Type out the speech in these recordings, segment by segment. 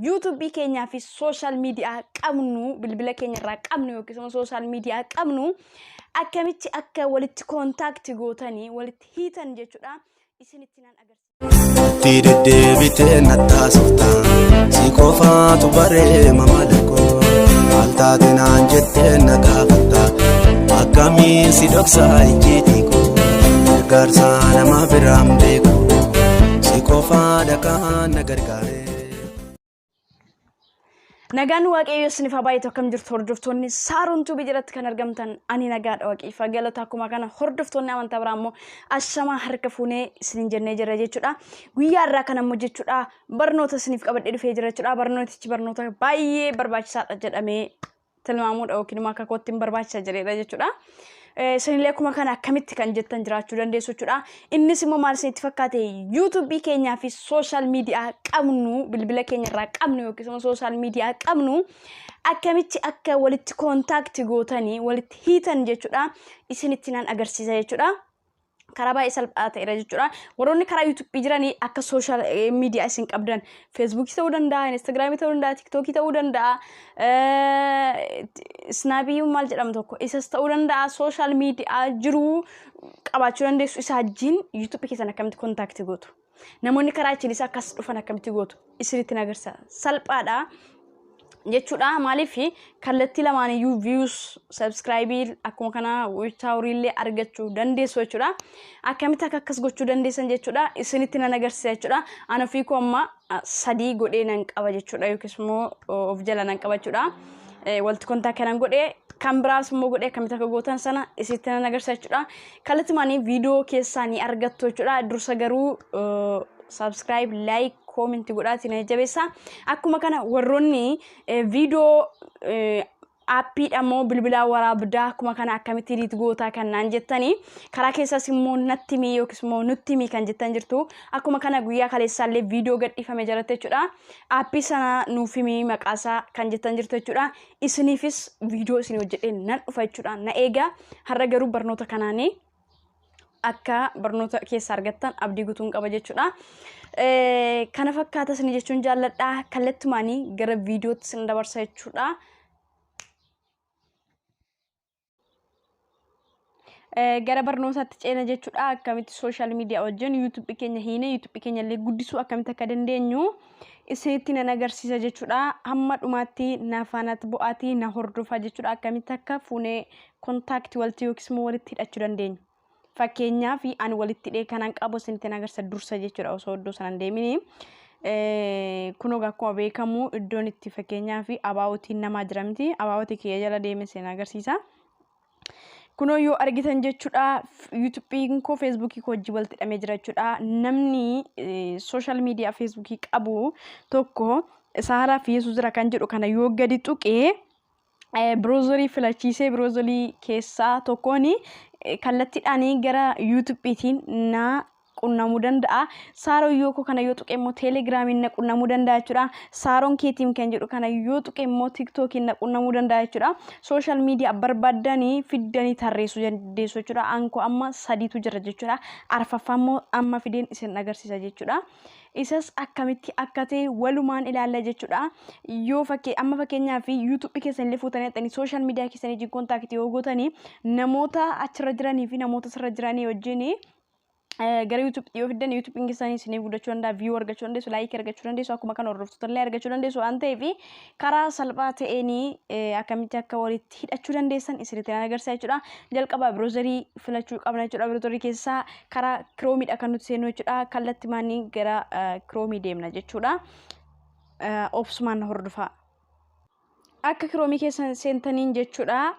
YouTube keenya fi social media qabnu bilbila keenya irraa qabnu yookiin social media qabnu akkamitti akka walitti contact gootanii walitti hiitan jechuudha isinitti nan agarsiisa. Tidde bite natasufta si qofaatu bare mamadako altaate naan jette nagaafata akkamiin si dhoksa ijjiitiko gargaarsa nama biraan beeku si qofaa dhakaan na gargaare. Nagaan waaqayyo isiniif baay'ee akkam jirtu hordoftoonni saaruntuu bijiratti kan argamtan ani nagaadha waaqayyo galata akkuma kana hordoftoonni amantaa biraa immoo ashamaa harka fuunee isin jennee jira jechuudha guyyaa irraa kan ammoo jechuudha barnoota isiniif qabadhee dhufee jira jechuudha barnootichi barnoota baay'ee barbaachisaadha jedhamee tilmaamuudha yookiin immoo akka kootti barbaachisa jedheedha jechuudha. Sanillee akkuma kana akkamitti kan jettan jiraachuu dandeessu jechuudha. Innis immoo maal isinitti fakkaate YouTube keenyaa fi social media qabnu bilbila keenya irraa qabnu yookiin social media qabnu akkamitti akka walitti contact gootanii walitti hiitan jechuudha isinitti nan agarsiisa jechuudha. Karaa baay'ee salphaa ta'eera jechuudha. Warroonni karaa YouTube jiranii akka social media isin qabdan Facebook ta'uu danda'a, Instagram ta'uu danda'a, TikTok ta'uu danda'a, Snapchat maal jedhamu tokko isas ta'uu danda'a social media jiru qabaachuu dandeessu isa wajjin YouTube keessan akkamitti contact gootu. Namoonni karaa ittiin isa akkas dhufan akkamitti gootu isinitti agarsiisa. Salphaadha. jechuudha maaliif kallattii lamaaniyyuu views subscribe akkuma kana wixaawriillee argachuu dandeessu jechuudha akkamitti akkas gochuu dandeessan jechuudha isinitti nan agarsiisa jechuudha ana fiikoo amma 3 godhee nan qaba jechuudha yookiis immoo of jala nan qaba jechuudha walti kontaakt kanan godhee kan biraas immoo godhee akkamitti akka gootan sana isinitti nan agarsiisa jechuudha kallattii maanii viidiyoo keessaanii argattu jechuudha dursa garuu subscribe like comment godhaati na jabeessa akkuma kana warroonni video appii dhammoo bilbila waraabdaa akkuma kana akkamitti edit gootaa kannaan jettanii karaa keessas immoo natti mi yookiis immoo nutti mi kan jettan jirtu akkuma kana guyyaa kaleessaallee video gadhiifame jiraate jechuudha appii sana nuuf mi maqaasaa kan jettan jirtu jechuudha isiniifis video isin hojjedhee nan dhufa jechuudha na eega har'a garuu barnoota kanaanii akka barnoota keessa argattan abdii guutuun qaba jechuudha kana fakkaata isin jechuun jaalladha kallattumaanii gara viidiyootti isin dabarsa jechuudha gara barnootaatti ceena jechuudha akkamitti social media wajjin YouTube keenya hiine YouTube keenya illee guddisuu akkamitti akka dandeenyu isinitti nan agarsiisa jechuudha hamma dhumaatti naafaanatti bu'aatii na hordofaa jechuudha akkamitti akka fuunee contact walitti yookiis immoo walitti hidhachuu dandeenyu fakkeenyaa fi an walitti hidhee kanan qabu isinitti nan agarsiisa dursa jechuudha osoo iddoo sanan deemini kunoo akkuma beekamu iddoon itti fakkeenyaa fi abaawutiin namaa jiramti abaawutii kiyya jala deeme isin agarsiisa kunoo yoo argitan jechuudha YouTube ko Facebook ko wajji walitti hidhamee jira jechuudha namni social media Facebook qabu tokko Saaraa fi Yesuus jira kan jedhu kana yoo gadi tuqee browserii filachiisee browserii keessaa tokkooni kallattiidhaanii gara YouTube'tiin na qunnamuu danda'a saaroo yoo kana yoo tuqe immoo Telegram'n na qunnamuu danda'a jechuudha saaroon keetiim kan jedhu kana yoo tuqe immoo TikTok'n na qunnamuu danda'a jechuudha social media barbaadanii fiddanii tarreessu dandeessu jechuudha anko amma 3tu jira jechuudha arfaffaa immoo amma fideen isin agarsiisa jechuudha isas akkamitti akkatee walumaan ilaalla jechuudha yoo amma fakkeenyaa fi YouTube keessan illee fuutanii xani social media keessan wajjin contact yoo gootanii namoota achirra jiranii fi namoota sirra jiranii wajjin gara YouTube yoo fiddan YouTube keessanii isin guddachuu danda'a view argachuu dandeessu like argachuu dandeessu akkuma kan hordoftoota illee argachuu dandeessu waan ta'eef karaa salphaa ta'een akkamitti akka walitti hidhachuu dandeessan isinitti agarsiisa jechuudha jalqaba browserii filachuu qabna jechuudha browserii keessaa karaa Chromeedha kan nuti seenu jechuudha kallattimaanii gara Chrome deemna jechuudha obsumaan hordofaa akka Chrome keessa seentaniin jechuudha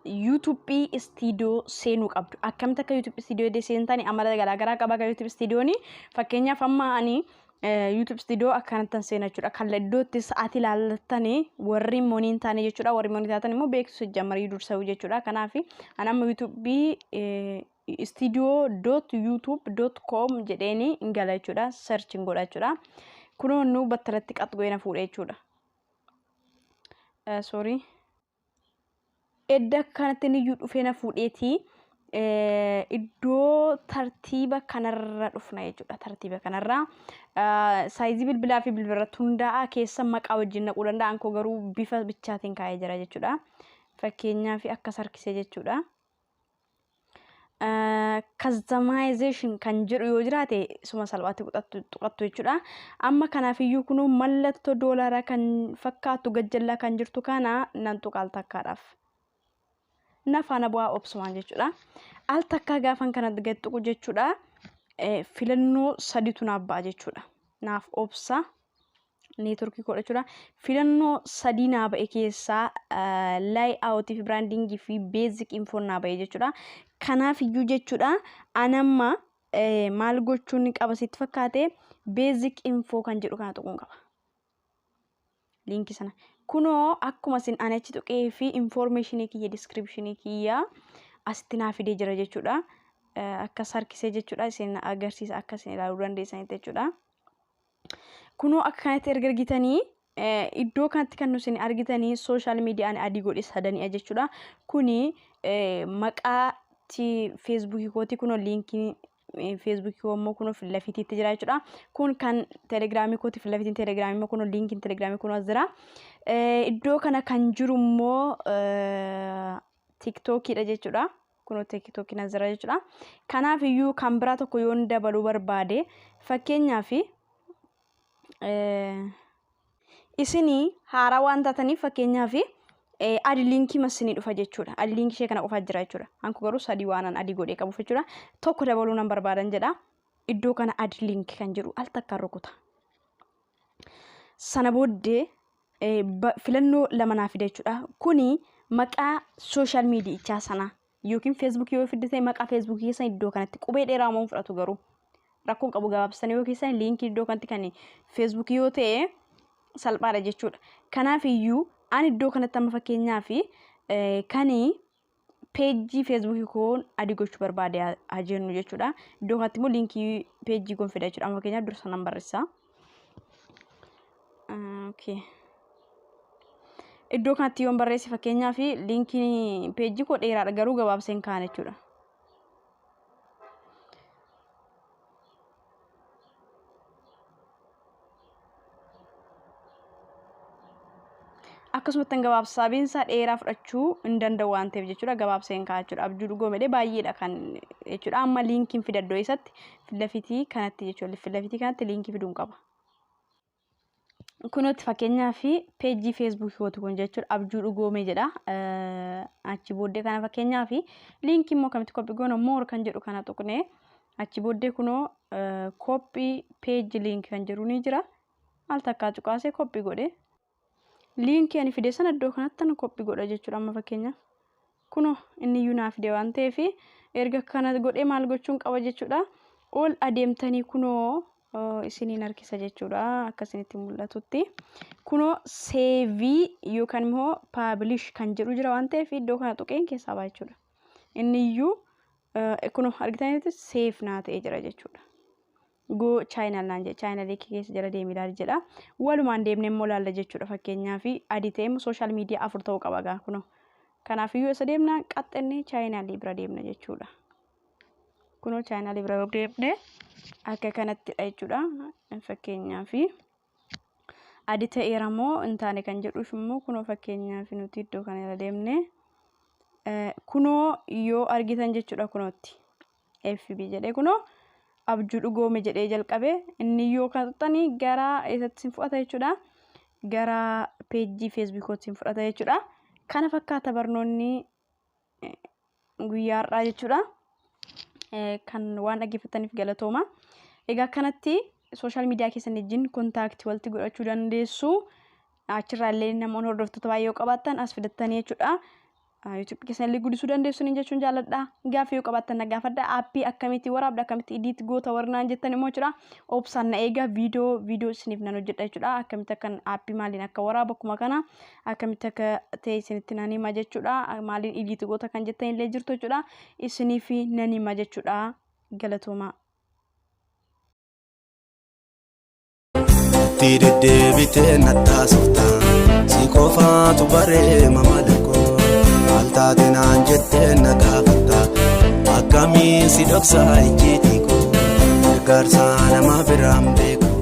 YouTube studio seenu qabdu akkamitti akka YouTube studio de seentani amala garaagaraa qaba akka YouTube studio ni fakkeenyaaf amma ani YouTube studio akkanattan seena jechuudha kan iddootti sa'aatii ilaallattanii warri moniin taane jechuudha warri moniin taatan immoo beeksisa jammarii dursa'u jechuudha kanaaf ani amma YouTube studio.youtube.com jedheeni ingala jechuudha searching godha jechuudha kunoo nu battalatti qaxgoena fuudhe jechuudha sorry edda kanatti niyyuu dhufeena fuudheeti iddoo tartiiba kanarra dhufna jechuudha tartiiba kanarra saayizii bilbilaa fi bilbilarratti hundaa'aa keessa maqaa wajjin naquu danda'an koo garuu bifa bichaatiin kaa'ee jira jechuudha. Fakkeenyaaf akkas harkisee jechuudha. Customization kan jedhu yoo jiraate suma salphaatti tuqattu jechuudha. Amma kanaafiyyuu kunuu mallattoo doolaaraa kan fakkaatu gajjallaa kan jirtu kana nan tuqa al takkaadhaaf. Nafaana bu'aa obsumaan jechuudha. Al takkaa gaafan kanatti gad tuqu jechuudha. Filannoo sadiitu naaf ba'a jechuudha. Naaf obsa neetworkii koodha jechuudha. Filannoo sadii naa ba'e keessaa laay'aawutii fi biraandingii fi beezik infoon naa ba'e jechuudha. Kanaafiyyuu jechuudha anamma maal gochuun qaba sitti fakkaate beezik infoo kan jedhu kana tuquun qaba. Linkii sana. Kunoo akkuma isin ani achi tuqee fi informationii kiyya descriptionii kiyya asitti naa fidee jira jechuudha. Akkas harkisee jechuudha isin agarsiisa akka isin ilaaluu dandeessanitti jechuudha. Kunoo akka kanatti erga argitanii iddoo kanatti kan nuti argitanii social media adii godhe sadanii jechuudha. Kuni maqaa Facebook kooti kunoo linkii Facebook immoo kunoo filafiitti jira jechuudha. Kun kan Telegram kooti filafiitiin Telegram immoo kunoo linkiin Telegram kunoo jira. Iddoo kana kan jiru immoo TikTok dha jechuudha. Kunoo TikTok na jira jechuudha. Kanaaf iyyuu kan biraa tokko yoo dabaluu barbaade fakkeenyaaf isinii haaraa waan taataniif fakkeenyaaf adi linkii masinii dhufa jechuudha. Adi linkii ishee kana qofaa jira jechuudha. Anku garuu sadii waanan adii godhee qabuuf jechuudha. Tokko dabaluu nan barbaadan jedha. Iddoo kana adi linkii kan jedhu al takkaan rukuta. Sana booddee filannoo lama naaf fide jechuudha. Kuni maqaa social media sana yookiin Facebook yoo fidde maqaa Facebook keessa iddoo kanatti qubee dheeraa moo fudhatu garuu rakkoon qabu gabaabsanii yoo keessan linkii iddoo kanatti kan Facebook yoo ta'e salphaadha jechuudha. Kanaaf iyyuu ani iddoo kanatti amma fakkeenyaaf kan peejii Facebook koon adii gochuu barbaade haa jennu jechuudha. Iddoo kanatti immoo linkii peejii koon fida jechuudha. Amma fakkeenyaaf dursa nan barreessa. Iddoo kanatti yoon barreesse fakkeenyaaf linkii peejii koo dheeraadha garuu gabaabseen kaan jechuudha. Akkasumas gabaabsaa biinsaa dheeraa fudhachuu hin danda'u waan ta'eef jechuudha. Gabaabseen kaa jechuudha. Abjuu dhugoo malee baay'eedha kan jechuudha. Amma linkiin fidaddoo isatti filafiitii kanatti jechuudha. Filafiitii kanatti linkii fiduun qaba. Kunuutti fakkeenyaaf peejii Facebook kooti kun jechuudha. Abjuu dhugoomee jedha. Achi booddee kana fakkeenyaaf linkii immoo kamitti koppii goona moor kan jedhu kana tuqnee achi booddee kunoo koppii peejii linkii kan jedhu ni jira. Al takkaa cuqaasee koppii godhe. Linkii ani fide sana iddoo kanatti ana koppii godha jechuudha. Amma fakkeenyaaf kunoo inni iyyuu naa fide waan ta'eef erga kana godhee maal gochuun qaba jechuudha. Ol adeemtanii kunoo isiniin harkisa jechuudha. Akkasinitti mul'atutti kunoo seevii yookaan immoo paablish kan jedhu jira waan ta'eef iddoo kana tuqeen keessaa baa jechuudha. Inni iyyuu kunoo argitanitti seef naa ta'ee jira jechuudha. Go channel naan jedha. Channel keessa jala deemee ilaali jedha. Walumaan deemnee immoo ilaalla jechuudha. Fakkeenyaaf adii ta'e social media 4 ta'uu qaba gaa kunoo. Kanaaf iyyuu isa deemnaa qaxxannee channel bira deemna jechuudha. Kunoo channel bira deemnee akka kanattidha jechuudha. Fakkeenyaaf adii ta'eera moo hin taane kan jedhuuf immoo kunoo fakkeenyaaf nuti iddoo kana irra deemnee kunoo yoo argitan jechuudha. Kunootti FB jedhee kunoo abjuu dhugoome jedhee jalqabe inni yoo kaxxanii gara isatti fudhata jechuudha. Gara peejii Facebook fudhata jechuudha. Kana fakkaata barnoonni guyyaa har'aa jechuudha. Kan waan dhaggeeffataniif galatooma. Egaa kanatti social media keessan wajjin kontaaktii walitti godhachuu dandeessu. Achirraa illee namoonni hordoftoota baay'ee qabaatan as fidattanii jechuudha. YouTube keessan illee guddisuu dandeessu ni jechuun jaalladha. Gaaffii yoo qabaatan na gaafadha. Aappii akkamitti waraabda akkamitti edit goota warnaan jettan immoo jechuudha. Obsaan na eegaa viidiyoo isiniif nan hojjedha jechuudha. Akkamitti akkan aappii maaliin akka waraaba akkuma kana akkamitti akka ta'e isinitti nan hima jechuudha. Maaliin edit goota kan jettan illee jirtu jechuudha. Isiniif nan hima jechuudha. Galatooma. Deddeebitee nattaasofta si qofaatu bareema malakoo altaate naan jettee na gaafatta akkamiin si dhoksaa ijjiitii koo gargaarsa nama biraan beeku.